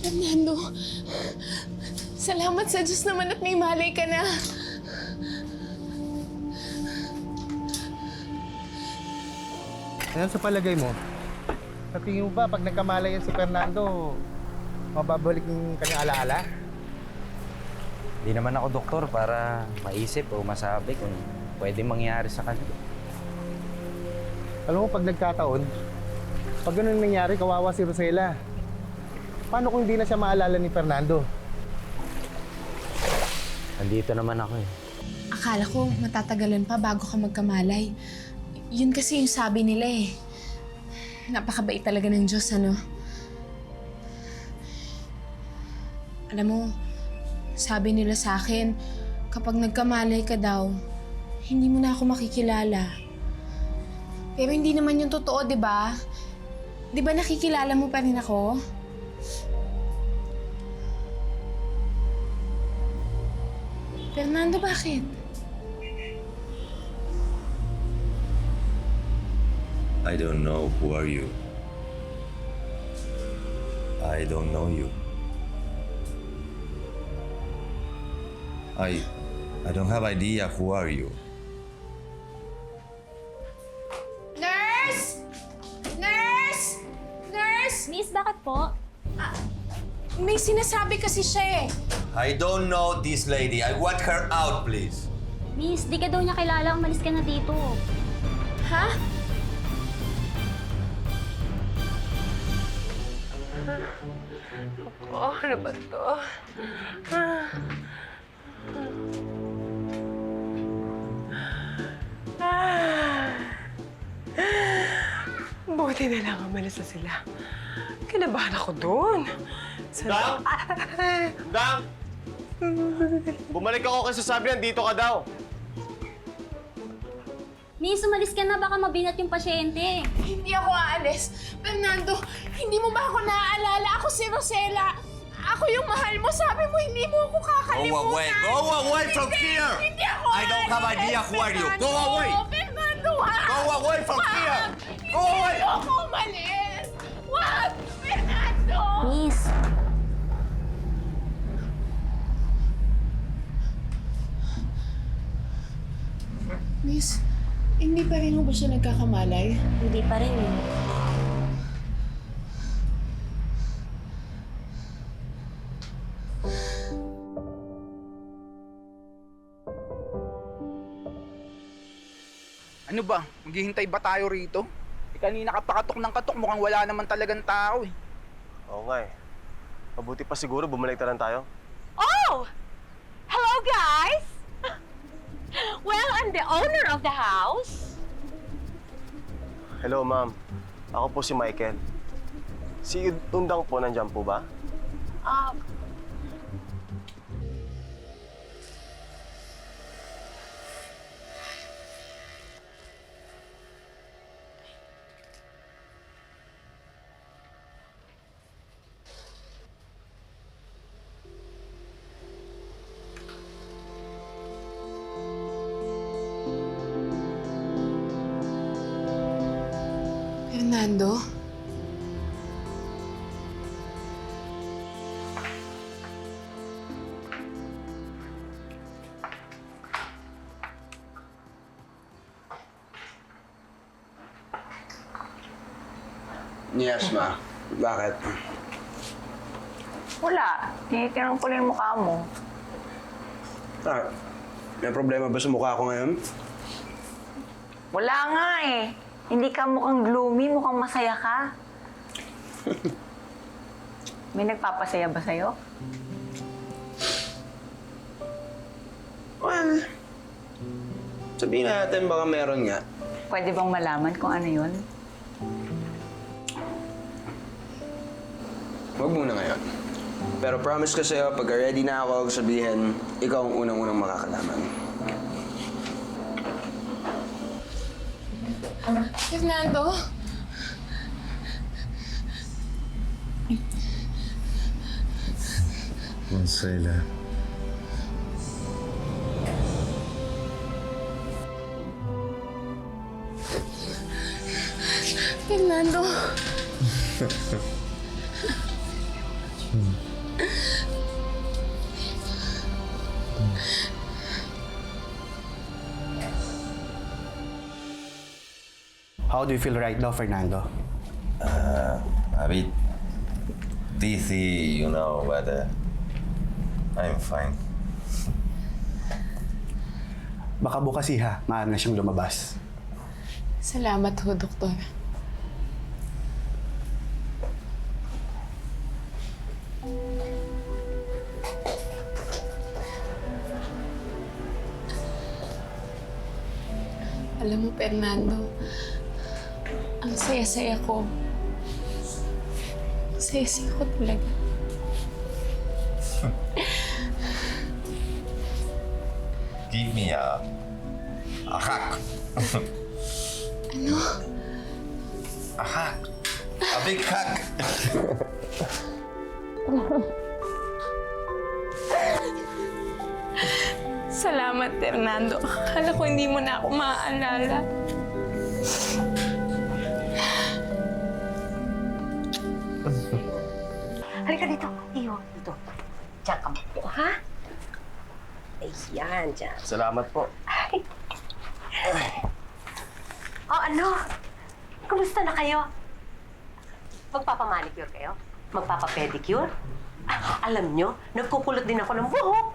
Fernando, salamat sa Diyos naman at may malay ka na. Ayan sa palagay mo, sa tingin mo ba pag nagkamalay yan si Fernando, mababalik yung kanyang alaala? Hindi naman ako doktor para maisip o masabi kung pwede mangyari sa kanya. Alam mo, pag nagkataon, pag ganun nangyari, kawawa si Rosela. Paano kung hindi na siya maalala ni Fernando? Nandito naman ako eh. Akala ko matatagalan pa bago ka magkamalay. Yun kasi yung sabi nila eh. Napakabait talaga ng Diyos, ano? Alam mo, sabi nila sa akin, kapag nagkamalay ka daw, hindi mo na ako makikilala. Pero hindi naman yung totoo, di ba? Di ba nakikilala mo pa rin ako? Fernando, bakit? I don't know who are you. I don't know you. I don't have idea who are you. Nurse! Nurse! Nurse! Miss, bakit po? May sinasabi kasi siya eh. I don't know this lady. I want her out, please. Miss, di ka daw niya kilala. Umalis ka na dito. Ha? Ano ba to? Buti na lang umalis na sila. Kinabahan ako doon. Dang! Dang! Bumalik ako kasi sabi nandito ka daw. Miss, umalis ka na. Baka mabinat yung pasyente. Hindi ako aalis. Fernando, hindi mo ba ako naaalala? Ako si Rosela. Ako yung mahal mo. Sabi mo, hindi mo ako kakalimutan. Go away from here! Hindi ako I don't have aalis, idea who are you. Go Fernando. away! Fernando, wag! Go away from here! Go away! Hindi ako umalis. Wag! Fernando! Miss, Miss, hindi pa rin mo ba siya nagkakamalay? hindi pa rin eh. Ano ba? Maghihintay ba tayo rito? Kanina ka pa katok ng katok, mukhang wala naman talagang tao eh. Oo nga eh. Mabuti pa siguro bumalik na lang tayo. Oh! Hello, guys! Well, I'm the owner of the house. Hello, ma'am. Ako po si Michael. Si Tundang po, nandiyan po ba? Fernando? Yes, ma. Bakit? Wala. Tinitinang ko lang yung mukha mo. Ah, may problema ba sa mukha ko ngayon? Wala nga eh. Hindi ka mukhang gloomy, mukhang masaya ka. May nagpapasaya ba sa'yo? Well, sabihin natin baka meron nga. Pwede bang malaman kung ano yun? Huwag muna ngayon. Pero promise ko sa'yo, pag ready na ako sabihin, ikaw ang unang-unang makakalaman. Fernando? Rosela. Fernando? How do you feel right now, Fernando? A bit dizzy, but I'm fine. Baka bukas maaari na siyang lumabas. Salamat ho, Doktor. Alam mo, Fernando, ang saya-saya ko. Ang saya-saya ko talaga. Give me a hug. Ano? A hug. A big hug. Salamat, Fernando. Akala ko hindi mo na ako maaalala. Halika dito. Iyo, dito. Diyan ka mo, ha? Ayan, diyan. Salamat po. Oh, ano? Kumusta na kayo? Magpapamanicure kayo? Magpapapedicure? Alam nyo, nagkukulot din ako ng buhok.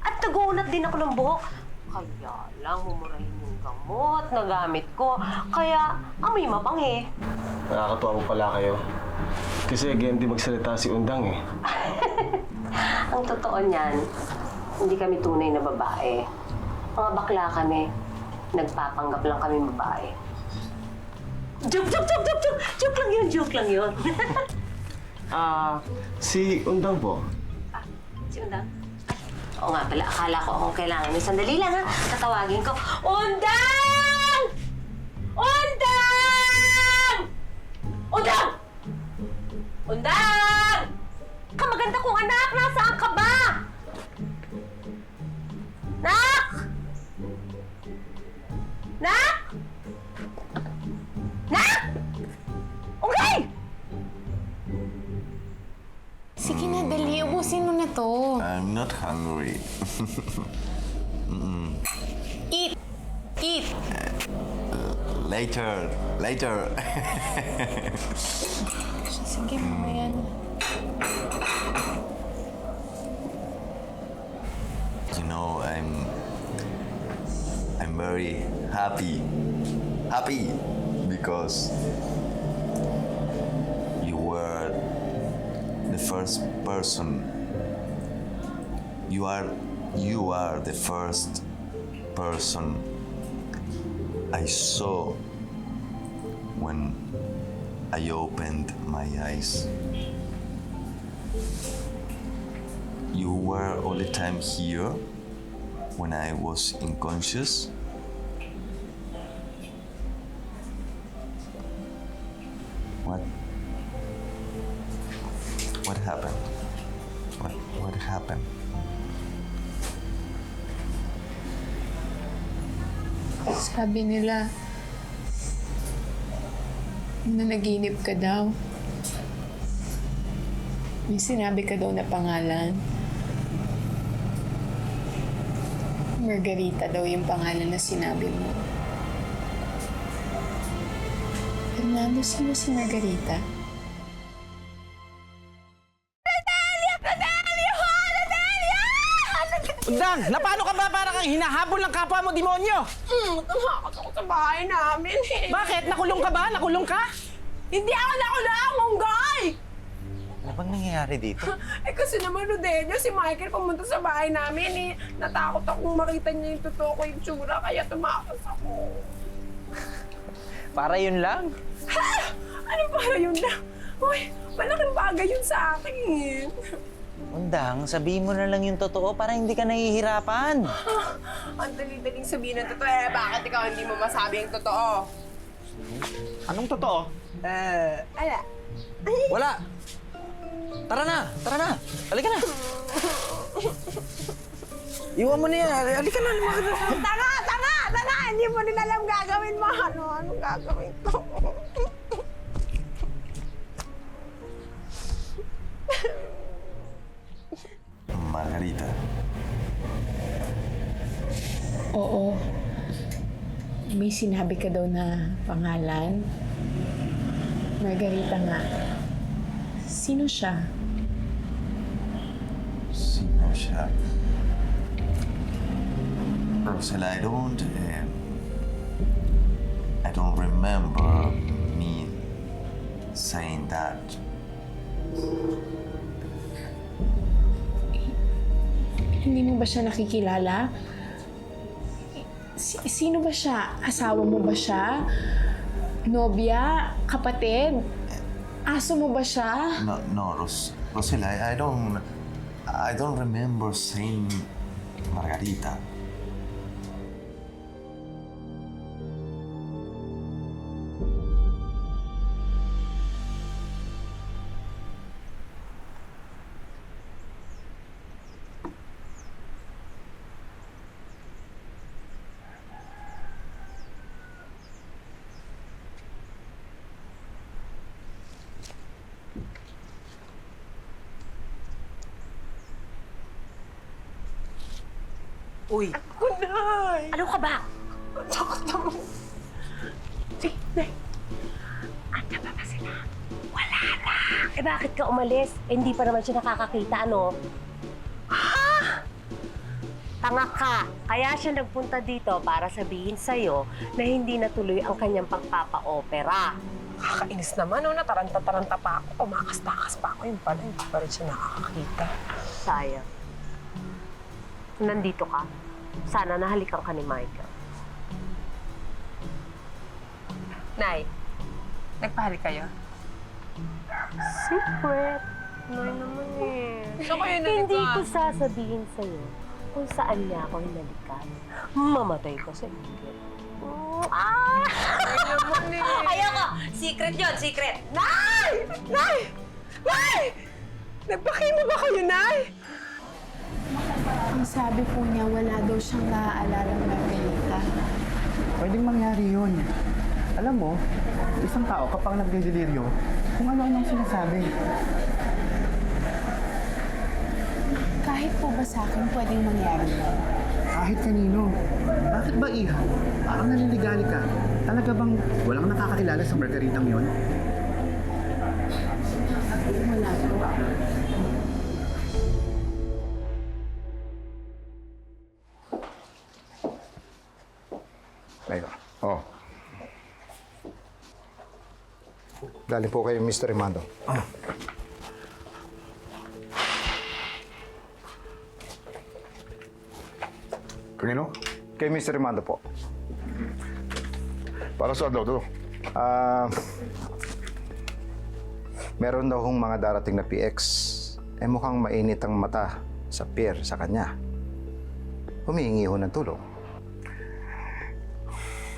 At nag-uunat din ako ng buhok. Kaya lang, mumurahin yung gamot na gamit ko. Kaya, amoy mabangi. Nakakatuwa po pala kayo. Kasi again, di magsalita si Undang eh. Ang totoo niyan, hindi kami tunay na babae. Mga bakla kami. Nagpapanggap lang kami babae. Joke lang yun, joke lang yun. Si Undang po. Si Undang? Oo nga pala, akala ko kung kailangan mo. Sandali lang ha, tatawagin ko. Undang! Undang! Undang! Undang! Kamaganda kong anak, nasaan ka ba? Nak! Nak! Nak! Okay! Sige na, dali. Ubusin mo na to. I'm not hungry. Eat! Eat! Later. Sige, mamaya na. I'm very happy because you were the first person. You are the first person I saw when I opened my eyes. You were all the time here when I was unconscious. What happened? What happened? Sabi nila, nanaginip ka daw. May sinabi ka daw na pangalan. Margarita daw yung pangalan na sinabi mo. Fernando, sino si Margarita? Undang, napano ka ba para kang hinahabol ng kapwa mo, demonyo? Nakakot ako sa bahay namin eh. Bakit? Nakulong ka ba? Nakulong ka? Hindi ako nakulang, Munggay! Ano bang nangyayari dito? Eh kasi naman, Rodelio, si Michael pumunta sa bahay namin eh. Natakot akong makita niya yung totoo ko yung tsura, kaya tumakas ako. Para yun lang. Ha? Ano para yun na? Uy, malaking bagay yun sa akin. Undang, sabihin mo na lang yung totoo para hindi ka nahihirapan. Ang dali-daling sabihin ng totoo eh. Bakit ikaw hindi mo masabi yung totoo? Anong totoo? Ala. Wala! Tara na! Halika na! Iwan mo na yan! Halika na! Tanga! Hindi mo din alam gagawin mo. Anong gagawin ko? Margarita. Oo. May sinabi ka daw na pangalan. Margarita nga. Sino siya? Sino siya? Rosella, I don't remember me saying that. Hindi mo ba siya nakikilala? Sino ba siya? Asawa mo ba siya? Nobya? Kapatid? Aso mo ba siya? No, Rosella, I don't remember saying Margarita. Uy, Kunay! ano ka ba? Takot naman. Anda ba sila? Wala na. Eh bakit ka umalis? Eh, hindi pa naman siya nakakakita, ano? Ha? Tanga ka. Kaya siya nagpunta dito para sabihin sa'yo na hindi natuloy ang kanyang pagpapa-opera. Kakainis naman, no? Nataranta-taranta pa ako. Tumakas-takas pa ako. Yung pala, hindi pa rin siya nakakakita. Sayang. Kung nandito ka, sana nahalikan ka ni Michael. Nay, nagpahalik kayo? Secret. Nay naman eh. So kayo na Hindi ko sasabihin sa'yo kung saan niya ako hinalikan. Mamatay ka sa ingit. Ayoko! Secret yun, secret! Nay! Nay! Nay! Nagpakimo ba kayo, Nay? Ang sabi po niya, wala daw siyang naaalarang Margarita. Pwedeng mangyari yun. Alam mo, isang tao kapag nagdedeliryo, kung ano-ano ang sinasabi. Kahit po ba sa akin pwedeng mangyari yun? Kahit kanino. Bakit ba, Iha? Parang naliligali ka. Talaga bang walang nakakakilala sa Margaritang yon? Wala po. Ayun. Oh. Galing po kay Mr. Rimando. Kanino? Kay Mr. Rimando po. Para sa daw to? Meron daw hong mga darating na PX. Eh mukhang mainit ang mata sa pier sa kanya. Humihingi ho ng tulong.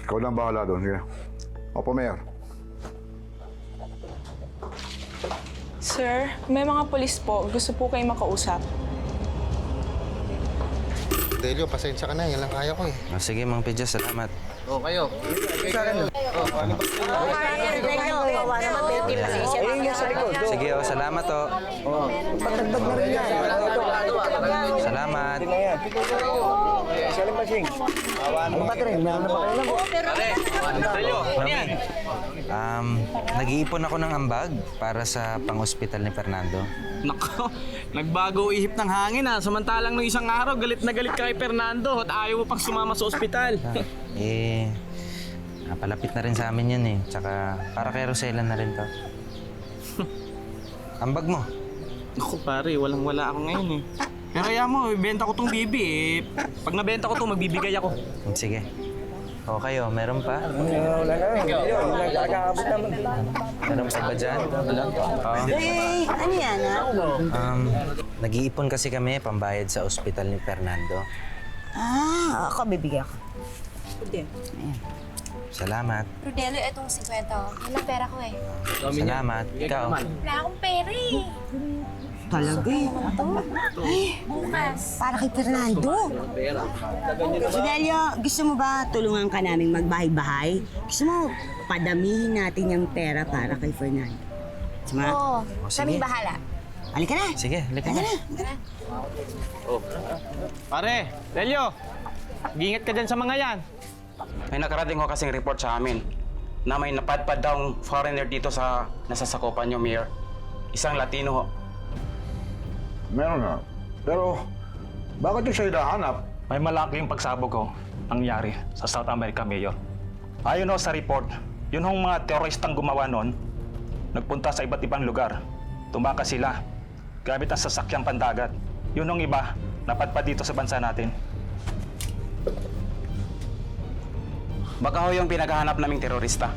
Ikaw lang bahala doon. Sige. Opo, Mayor. Sir, may mga polis po. Gusto po kayo makausap. Delio, pasensya ka na. Yan lang kaya ko eh. Sige, Mang Pedro, salamat. Kayo. Sige, salamat Patagdag na rin yan. Salamat. Ano ba rin? Meron na ba kayo lang? Nag-iipon ako ng ambag para sa pang-ospital ni Fernando. Nako, nagbago ihip ng hangin ha. Samantalang nung isang araw, galit na galit ka kay Fernando at ayaw mo pang sumama sa ospital. Napalapit na rin sa amin yun eh. Tsaka para kay Rosella na rin to. Ambag mo. Naku pare, walang-wala ako ngayon eh. Pero kaya mo, ibenta ko tong bibi eh. Pag nabenta ko to, magbibigay ako. Sige. O kayo, meron pa? Wala na rin. Nagkakabot naman. Meron pa ba dyan? Ano yan, ha? Nag-iipon kasi kami pambayad sa ospital ni Fernando. Ako bibigyan ko. Salamat. Rodelio, itong 50. Walang pera ko eh. Salamat. Ikaw? Wala akong pera eh. Talaga eh. Bukas. Para kay Fernando. Rodelio, gusto mo ba tulungan ka namin magbahay-bahay? Gusto mo padamihin natin yung pera para kay Fernando? Gusto mo? Oo, sige. kaming bahala. Halika na. Sige, halika na. Pare, Delio, gingat ka dyan sa mga yan. May nakarating ho kasing report sa amin na may napadpad daw foreigner dito sa nasasakupan nyo, Mayor. Isang Latino ho. Meron nga. Pero, bakit yung siya hinahanap? May malaking pagsabog ko nangyari sa South America, Mayor. Ayon ho sa report, yun hong mga teroristang gumawa nun, nagpunta sa iba't ibang lugar. Tumakas sila gamit ang sasakyang pandagat. Yun hong iba, napadpad dito sa bansa natin. Baka ho yung pinaghahanap naming terorista.